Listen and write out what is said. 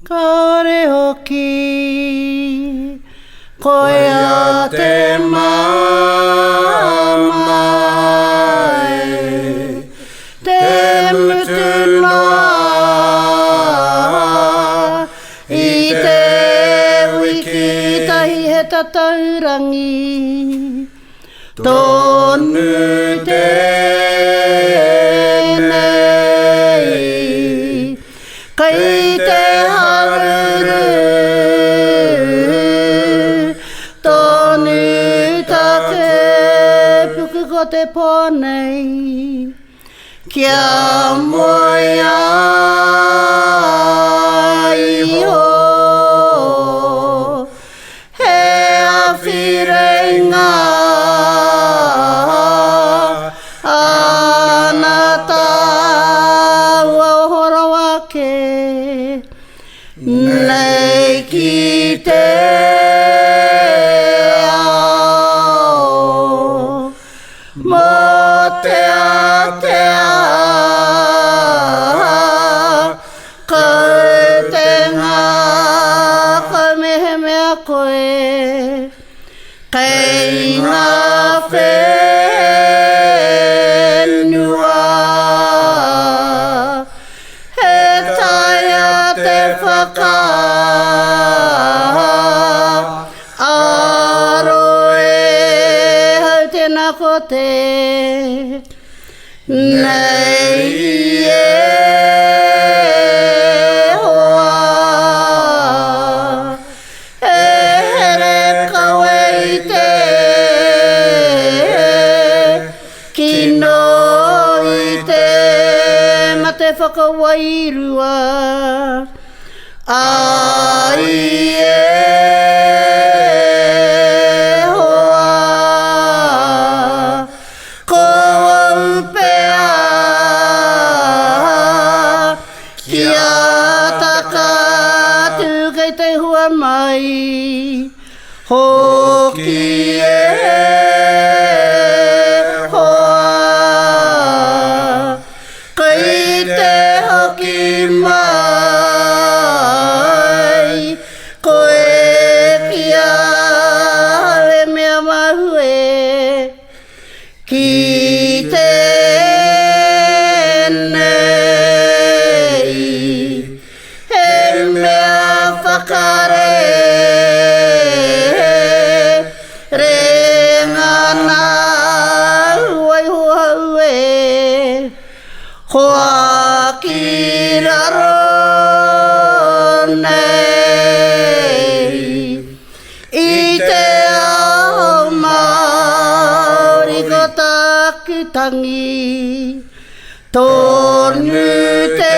Kāore Hoki Koia te Mamae te mutu noa I te wiki tahi he tatau rangi tonu tēnei kei te haruru tonu taku puku ko te pōnei kia moea iho he awhi reinga ana tāua horo ake nei ki te ao Mōteatea kau te ngākau Mehemea koe kei ngā whenua he taea te whakaaro hau tēnā ko te nei hoa e here kawe I te kino I te mate Whakawairua ai hoa ko upea kia takatū kei te hua mai hoki hoa kei te hoki mai koe kia hawe mea mahue ki tēnei he mea whakarerenga nā Waiho haue hoa ki raro nei I te ao Māori ko taku tangi tonu te